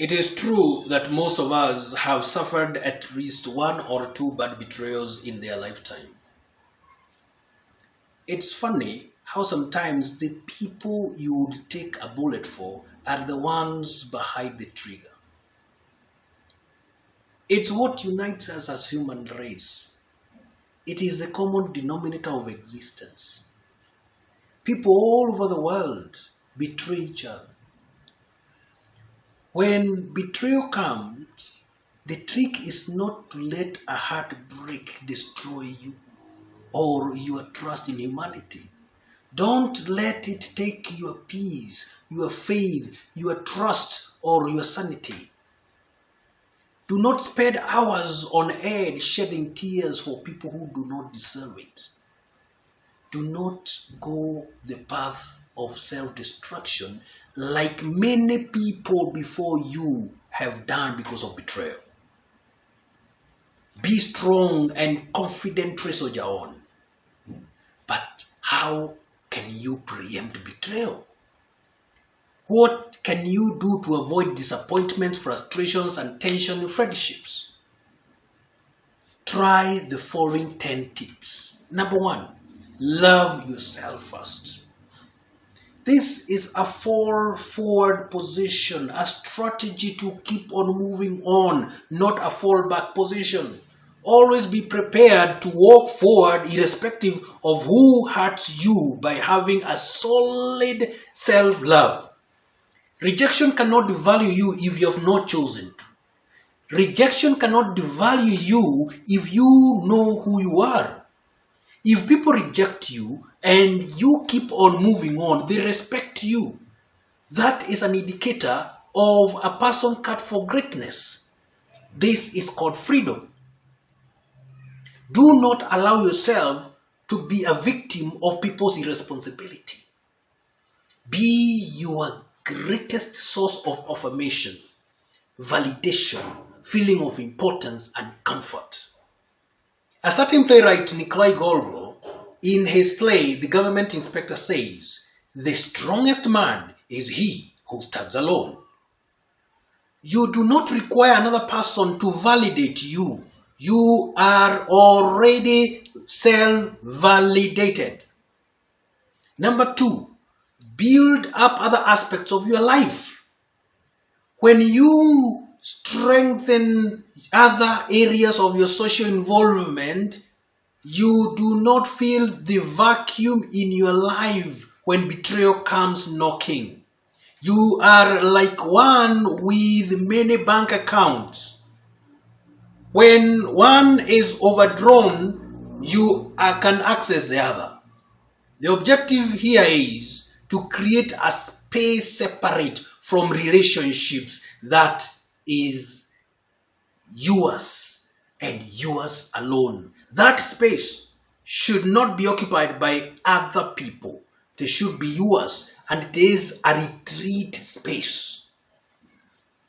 It is true that most of us have suffered at least one or two bad betrayals in their lifetime. It's funny how sometimes the people you would take a bullet for are the ones behind the trigger. It's what unites us as human race. It is the common denominator of existence. People all over the world betray each other. When betrayal comes, the trick is not to let a heartbreak destroy you or your trust in humanity. Don't let it take your peace, your faith, your trust, or your sanity. Do not spend hours on edge shedding tears for people who do not deserve it. Do not go the path of self-destruction like many people before you have done because of betrayal. Be strong and confident, soldier on. But how can you preempt betrayal? What can you do to avoid disappointments, frustrations, and tension in friendships? Try the following 10 tips. Number 1, love yourself first. This is a forward position, a strategy to keep on moving on, not a fallback position. Always be prepared to walk forward irrespective of who hurts you by having a solid self-love. Rejection cannot devalue you if you have not chosen to. Rejection cannot devalue you if you know who you are. If people reject you and you keep on moving on, they respect you. That is an indicator of a person cut for greatness. This is called freedom. Do not allow yourself to be a victim of people's irresponsibility. Be your greatest source of affirmation, validation, feeling of importance, and comfort. A certain playwright, Nikolai Gogol, in his play, The Government Inspector, says, "The strongest man is he who stands alone." You do not require another person to validate you. You are already self-validated. Number 2, build up other aspects of your life. When you strengthen other areas of your social involvement, you do not feel the vacuum in your life when betrayal comes knocking. You are like one with many bank accounts. When one is overdrawn, you can access the other. The objective here is to create a space separate from relationships that is yours and yours alone. That space should not be occupied by other people. They should be yours, and it is a retreat space.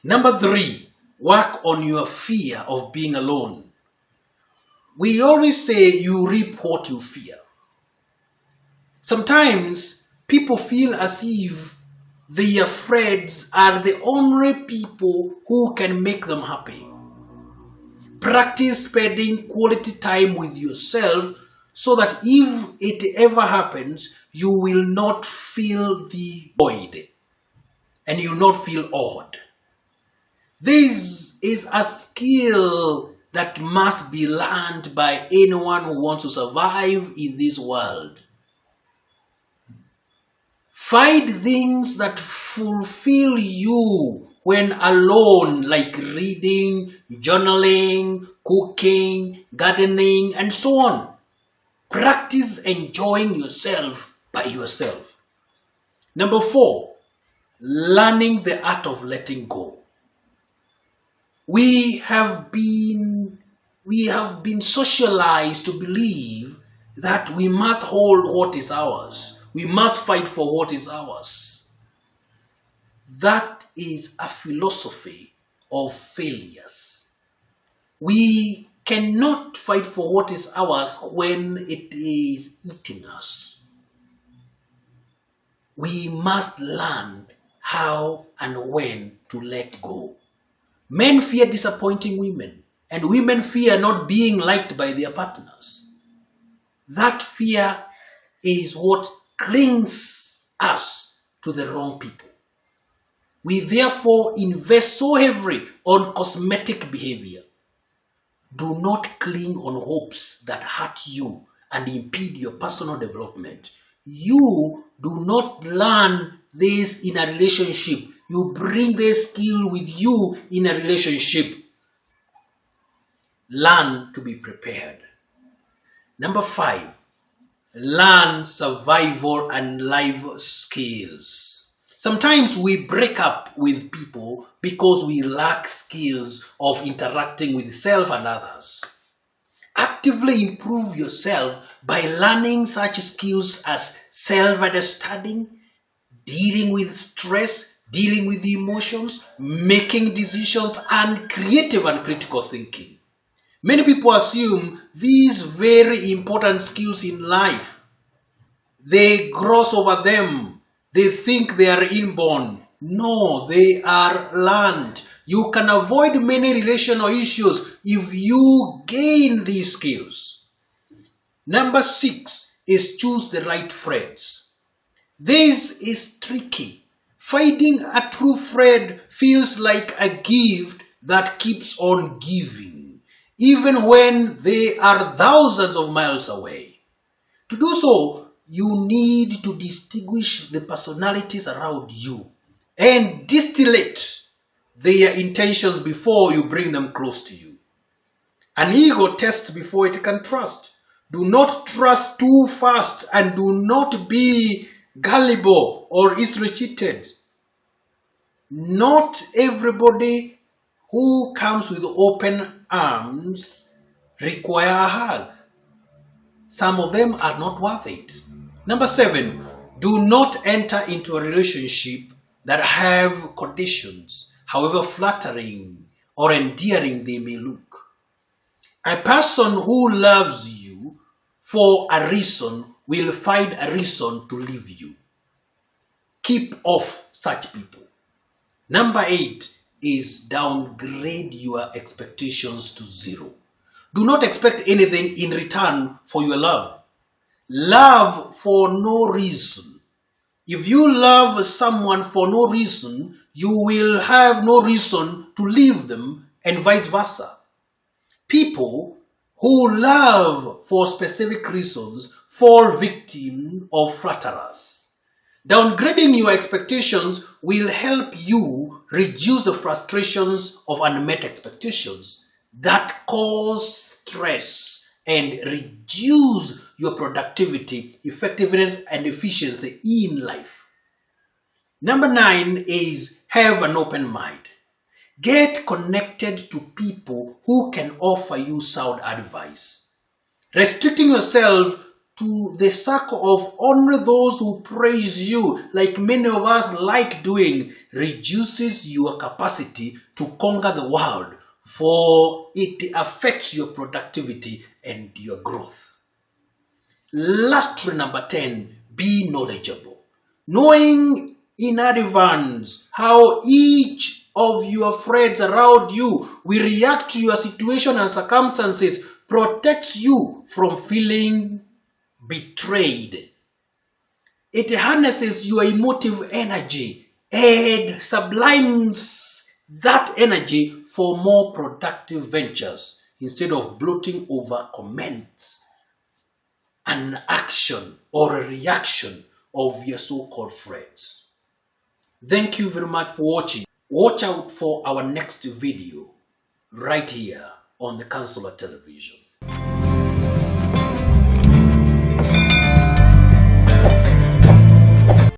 Number 3, work on your fear of being alone. We always say you reap what you fear. Sometimes people feel as if their friends are the only people who can make them happy. Practice spending quality time with yourself so that if it ever happens, you will not feel the void and you will not feel odd. This is a skill that must be learned by anyone who wants to survive in this world. Find things that fulfill you when alone, like reading, journaling, cooking, gardening, and so on. Practice enjoying yourself by yourself. Number 4, learning the art of letting go. We have been socialized to believe that we must hold what is ours. We must fight for what is ours. That is a philosophy of failures. We cannot fight for what is ours when it is eating us. We must learn how and when to let go. Men fear disappointing women, and women fear not being liked by their partners. That fear is what clings us to the wrong people. We therefore invest so heavily on cosmetic behavior. Do not cling on hopes that hurt you and impede your personal development. You do not learn this in a relationship. You bring this skill with you in a relationship. Learn to be prepared. Number 5, learn survival and life skills. Sometimes we break up with people because we lack skills of interacting with self and others. Actively improve yourself by learning such skills as self-understanding, dealing with stress, dealing with emotions, making decisions, and creative and critical thinking. Many people assume these very important skills in life. They gloss over them. They think they are inborn. No, they are learned. You can avoid many relational issues if you gain these skills. Number 6 is choose the right friends. This is tricky. Finding a true friend feels like a gift that keeps on giving, even when they are thousands of miles away. To do so, you need to distinguish the personalities around you and distillate their intentions before you bring them close to you. An ego tests before it can trust. Do not trust too fast and do not be gullible or easily cheated. Not everybody who comes with open arms require a hug. Some of them are not worth it. Number 7, do not enter into a relationship that have conditions, however flattering or endearing they may look. A person who loves you for a reason will find a reason to leave you. Keep off such people. Number 8 is downgrade your expectations to 0. Do not expect anything in return for your love. Love for no reason. If you love someone for no reason, you will have no reason to leave them, and vice versa. People who love for specific reasons fall victim of flatterers. Downgrading your expectations will help you reduce the frustrations of unmet expectations that cause stress and reduce your productivity, effectiveness, and efficiency in life. Number 9 is have an open mind. Get connected to people who can offer you sound advice. Restricting yourself to the circle of only those who praise you, like many of us like doing, reduces your capacity to conquer the world, for it affects your productivity and your growth. Lastly, number 10, be knowledgeable. Knowing in advance how each of your friends around you will react to your situation and circumstances protects you from feeling betrayed. It harnesses your emotive energy and sublimes that energy for more productive ventures instead of bloating over comments, an action or a reaction of your so-called friends. Thank you very much for watching. Watch out for our next video right here on the Counselor Television.